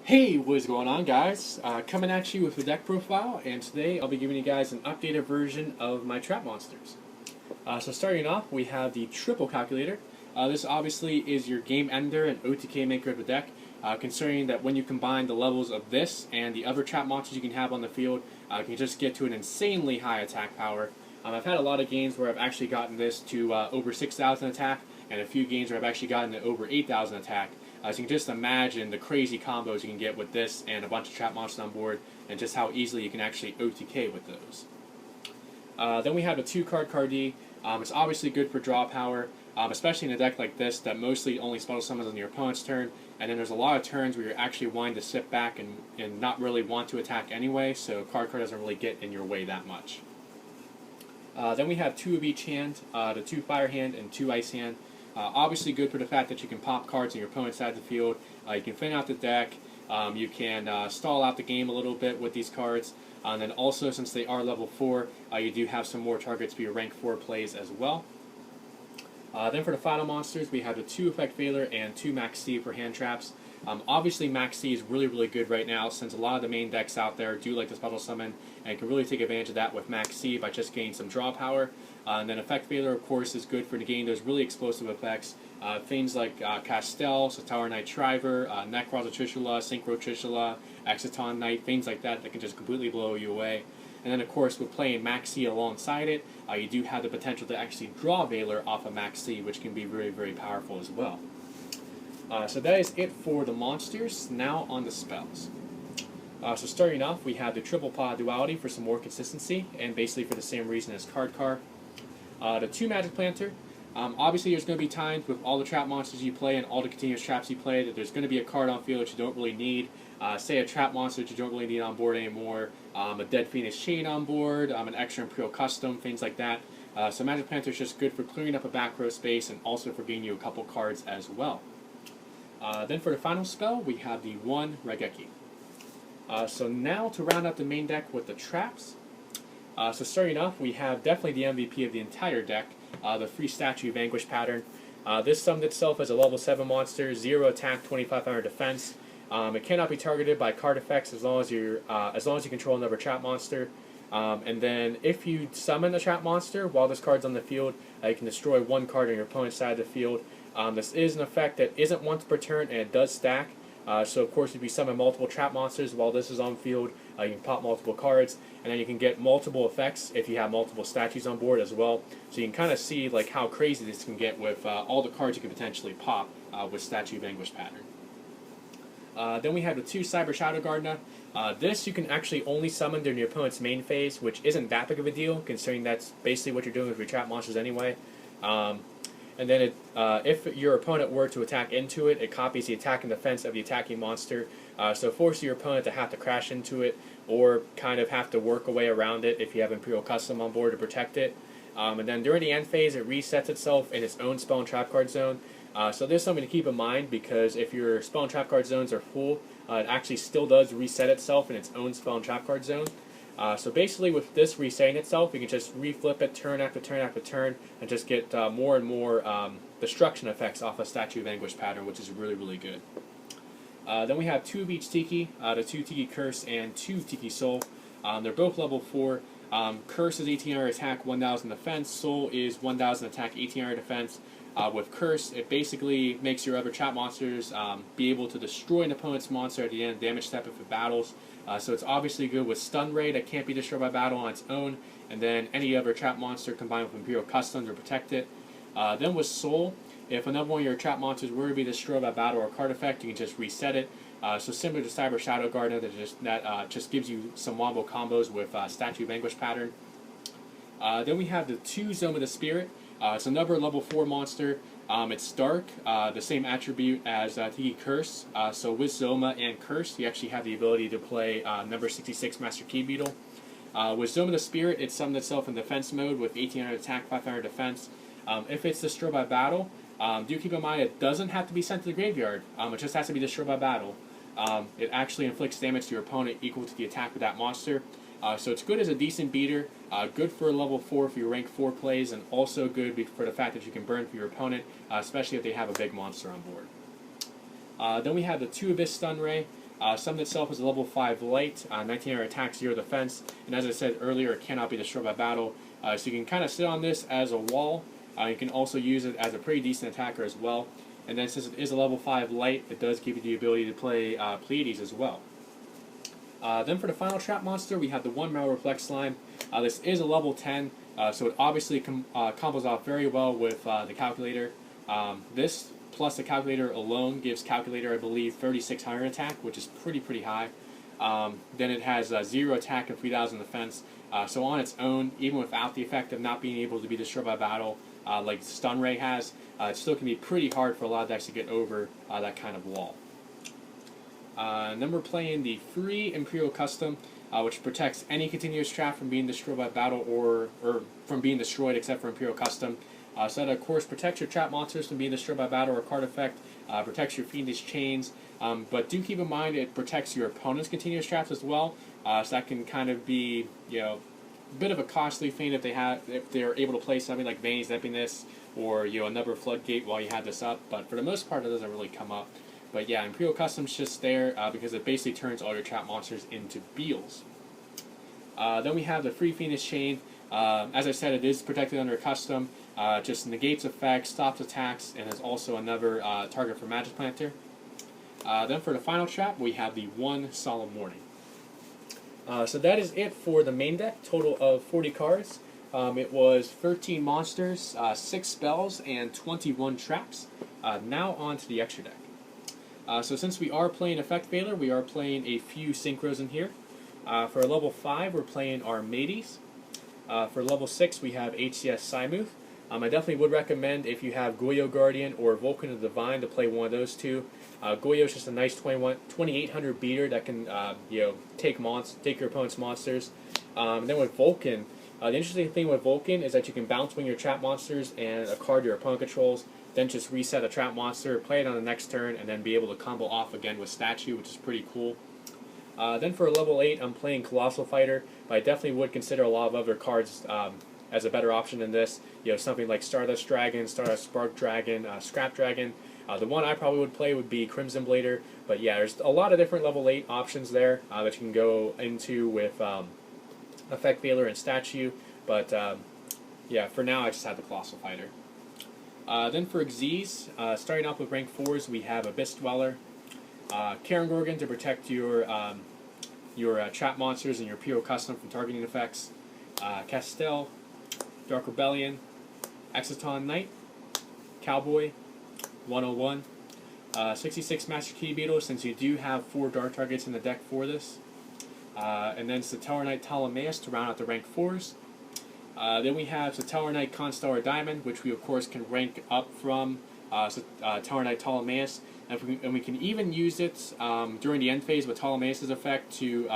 Hey, what is going on, guys? Coming at you with a deck profile, and today I'll be giving you guys an updated version of my trap monsters. So starting off, we have the triple calculator. This obviously is your game ender and OTK maker of the deck, considering that when you combine the levels of this and the other trap monsters you can have on the field, you can just get to an insanely high attack power. I've had a lot of games where I've actually gotten this to over 6,000 attack, and a few games where I've actually gotten it over 8,000 attack. So you can just imagine the crazy combos you can get with this and a bunch of trap monsters on board, and just how easily you can actually OTK with those. Then we have the 2-card Cardi. It's obviously good for draw power, especially in a deck like this that mostly only special summons on your opponent's turn, and then there's a lot of turns where you're actually wanting to sit back and not really want to attack anyway, so card doesn't really get in your way that much. Then we have 2 of each hand, the 2 Fire Hand and 2 Ice Hand. Obviously good for the fact that you can pop cards on your opponent's side of the field, you can thin out the deck, you can stall out the game a little bit with these cards, and then also since they are level 4, you do have some more targets for your rank 4 plays as well. Then for the final monsters, we have the 2 Effect Veiler and 2 Max C for hand traps. Obviously Max C is really good right now since a lot of the main decks out there do like to special summon, and you can really take advantage of that with Max C by just gaining some draw power. And then Effect Veiler, of course, is good for negating those really explosive effects. Things like Castel, Tower Knight Shriver, Necroz Trishula, Synchro Trishula, Exciton Knight, things like that that can just completely blow you away. And then, of course, with playing Max C alongside it, you do have the potential to actually draw Veiler off of Max C, which can be very powerful as well. So that is it for the monsters. Now on the spells. So starting off, we have the Triple Pod Duality for some more consistency, and basically for the same reason as Card Car. The 2 Magic Planter. Obviously, there's going to be times with all the trap monsters you play and all the continuous traps you play that there's going to be a card on field that you don't really need. Say a trap monster that you don't really need on board anymore, a Dead Phoenix Chain on board, an extra Imperial Custom, things like that. So Magic Planter is just good for clearing up a back row space and also for gaining you a couple cards as well. Then for the final spell, we have the 1 Raigeki. So now to round out the main deck with the traps. So starting off, we have definitely the MVP of the entire deck, the Free Statue Vanquish pattern. This summoned itself as a level 7 monster, 0 attack, 2500 defense. It cannot be targeted by card effects as long as you control another trap monster. And then if you summon a trap monster while this card's on the field, you can destroy 1 card on your opponent's side of the field. This is an effect that isn't once per turn and it does stack. So of course if you summon multiple trap monsters while this is on field, you can pop multiple cards, and then you can get multiple effects if you have multiple statues on board as well. So you can kind of see like how crazy this can get with all the cards you can potentially pop with Statue Vanquish pattern. Then we have the 2 Cyber Shadow Gardener. This you can actually only summon during your opponent's main phase, which isn't that big of a deal considering that's basically what you're doing with your trap monsters anyway. And then if your opponent were to attack into it, it copies the attack and defense of the attacking monster. So force your opponent to have to crash into it or kind of have to work a way around it if you have Imperial Custom on board to protect it. And then during the end phase, it resets itself in its own spell and trap card zone. So there's something to keep in mind because if your spell and trap card zones are full, it actually still does reset itself in its own spell and trap card zone. So basically with this resetting itself, you can just reflip it turn after turn after turn and just get more and more destruction effects off a Statue Vanquish pattern, which is really good. Then we have 2 of each Tiki, the 2 Tiki Curse and 2 Tiki Soul. They're both level 4. Curse is 1800 attack, 1000 defense. Soul is 1000 attack, 1800 defense. With Curse, it basically makes your other trap monsters be able to destroy an opponent's monster at the end of the damage step if it battles. So it's obviously good with Stun Ray that can't be destroyed by battle on its own, and then any other trap monster combined with Imperial Customs to protect it. Then with Soul, if another one of your trap monsters were to be destroyed by battle or card effect, you can just reset it. So similar to Cyber Shadow Gardener, that just gives you some wombo combos with Statue Vanquish pattern. Then we have the 2 Zoma the Spirit. It's another level 4 monster. It's dark, the same attribute as Tiki Curse. So with Zoma and Curse, you actually have the ability to play number 66 Master Key Beetle. With Zoma the Spirit, it summoned itself in defense mode with 1800 attack, 500 defense. If it's destroyed by battle, do keep in mind it doesn't have to be sent to the graveyard. It just has to be destroyed by battle. It actually inflicts damage to your opponent equal to the attack of that monster. So it's good as a decent beater, good for a level 4 for your rank 4 plays, and also good for the fact that you can burn for your opponent, especially if they have a big monster on board. Then we have the 2 Abyss Stun Ray. Summon itself is a level 5 light, 1900 attack, 0 defense, and as I said earlier, it cannot be destroyed by battle. So you can kind of sit on this as a wall. You can also use it as a pretty decent attacker as well. And then since it is a level 5 light, it does give you the ability to play Pleiades as well. Then for the final trap monster, we have the 1 Metal Reflect Slime. This is a level 10, so it obviously combos off very well with the Calculator. This plus the Calculator alone gives Calculator, I believe, 3600 attack, which is pretty high. Then it has 0 attack and 3000 defense. So on its own, even without the effect of not being able to be destroyed by battle, like Stun Ray has, it still can be pretty hard for a lot of decks to get over that kind of wall. Then we're playing the free Imperial Custom, which protects any continuous trap from being destroyed by battle or from being destroyed except for Imperial Custom. So that, of course, protects your trap monsters from being destroyed by battle or card effect, protects your Fiendish Chains, but do keep in mind it protects your opponent's continuous traps as well, so that can kind of be, a bit of a costly thing if they're able to play something like Vayne's Emptiness or another Floodgate while you have this up, but for the most part it doesn't really come up. But yeah, Imperial Custom's just there because it basically turns all your trap monsters into Beals. Then we have the free Fiendish Chain. As I said, it is protected under Custom. Just negates effects, stops attacks, and is also another target for Magic Planter. Then for the final trap, we have the 1 Solemn Warning. So that is it for the main deck, total of 40 cards. It was 13 monsters, 6 spells, and 21 traps. Now on to the extra deck. So since we are playing Effect Veiler, we are playing a few Synchros in here. For level 5, we're playing Armades. For level 6, we have HCS Psymuth. I definitely would recommend if you have Goyo Guardian or Vulcan of the Divine to play one of those two. Goyo is just a nice 2800 beater that can take your opponent's monsters. And then with Vulcan, the interesting thing with Vulcan is that you can bounce wing your trap monsters and a card your opponent controls, then just reset a trap monster, play it on the next turn, and then be able to combo off again with Statue, which is pretty cool. Then for level 8, I'm playing Colossal Fighter, but I definitely would consider a lot of other cards as a better option than this. Something like Stardust Dragon, Stardust Spark Dragon, Scrap Dragon. The one I probably would play would be Crimson Blader, but yeah, there's a lot of different level 8 options there that you can go into with Effect Veiler and Statue, but yeah, for now I just have the Colossal Fighter. Then for Xyz, starting off with rank 4s, we have Abyss Dweller, Karen Gorgon to protect your trap monsters and your Imperial Custom from targeting effects, Castel, Dark Rebellion, Exciton Knight, Cowboy, 101, 66 Master Key Beetle, since you do have 4 dark targets in the deck for this, and then Satellar Knight Ptolemaeus to round out the rank 4s. Then we have Satellar Knight Constellar Diamond, which we of course can rank up from Satellar Knight Ptolemaeus, and we can even use it during the end phase with Ptolemaeus' effect to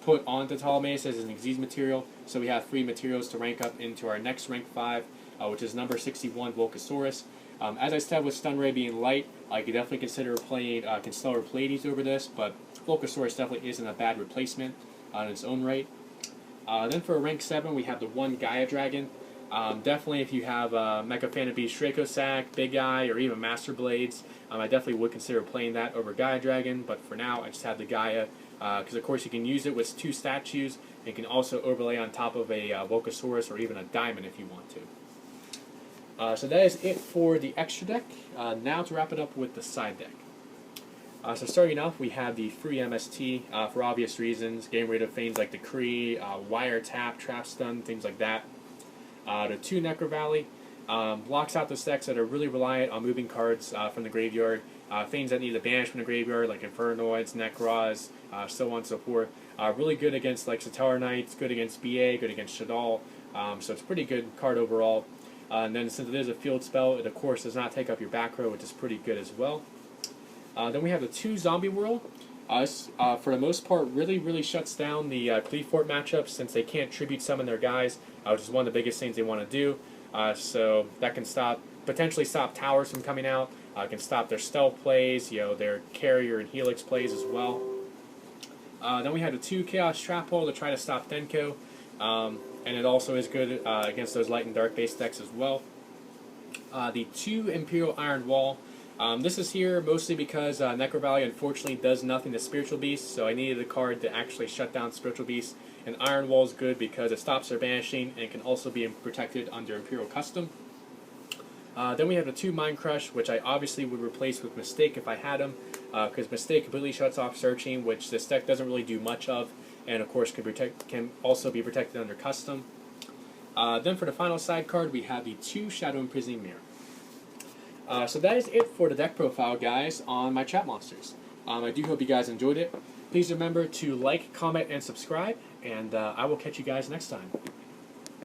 put onto Ptolemaeus as an Xyz material, so we have 3 materials to rank up into our next rank 5, which is number 61, Volcasaurus. As I said, with Stun Ray being light, I could definitely consider playing Constellar Pleiades over this, but Volcasaurus definitely isn't a bad replacement on its own right. Then for rank 7, we have the 1 Gaia Dragon. Definitely if you have Mecha Phantom Beast, Dracosac, Big Eye, or even Master Blades, I definitely would consider playing that over Gaia Dragon, but for now I just have the Gaia, because of course you can use it with 2 statues, and you can also overlay on top of a Volcasaurus or even a Diamond if you want to. So that is it for the extra deck. Now to wrap it up with the side deck. So starting off, we have the free MST, for obvious reasons, getting rid of things like Decree, Wiretap, Trap Stun, things like that. The 2 Necro Valley blocks out those decks that are really reliant on moving cards from the graveyard, things that need to banish from the graveyard like Infernoids, Nekroz, so on and so forth. Really good against like Satellar Knights, good against BA, good against Shaddoll, so it's a pretty good card overall. And then since it is a field spell, it of course does not take up your back row, which is pretty good as well. Then we have the 2 Zombie World. This, for the most part, really shuts down the Cleefort matchup since they can't tribute summon their guys, which is one of the biggest things they want to do. So that can potentially stop towers from coming out. Can stop their stealth plays, their carrier and helix plays as well. Then we have the 2 Chaos Trap Hole to try to stop Denko. And it also is good against those light and dark based decks as well. The 2 Imperial Iron Wall. This is here mostly because Necro Valley unfortunately does nothing to Spiritual Beast, so I needed a card to actually shut down Spiritual Beast. And Iron Wall is good because it stops their banishing and can also be protected under Imperial Custom. Then we have the 2 Mind Crush, which I obviously would replace with Mistake if I had them, because Mistake completely shuts off Searching, which this deck doesn't really do much of, and of course can also be protected under Custom. Then for the final side card, we have the 2 Shadow Imprisoning Mirror. So that is it for the deck profile, guys, on my Trap Monsters. I do hope you guys enjoyed it. Please remember to like, comment, and subscribe, and I will catch you guys next time.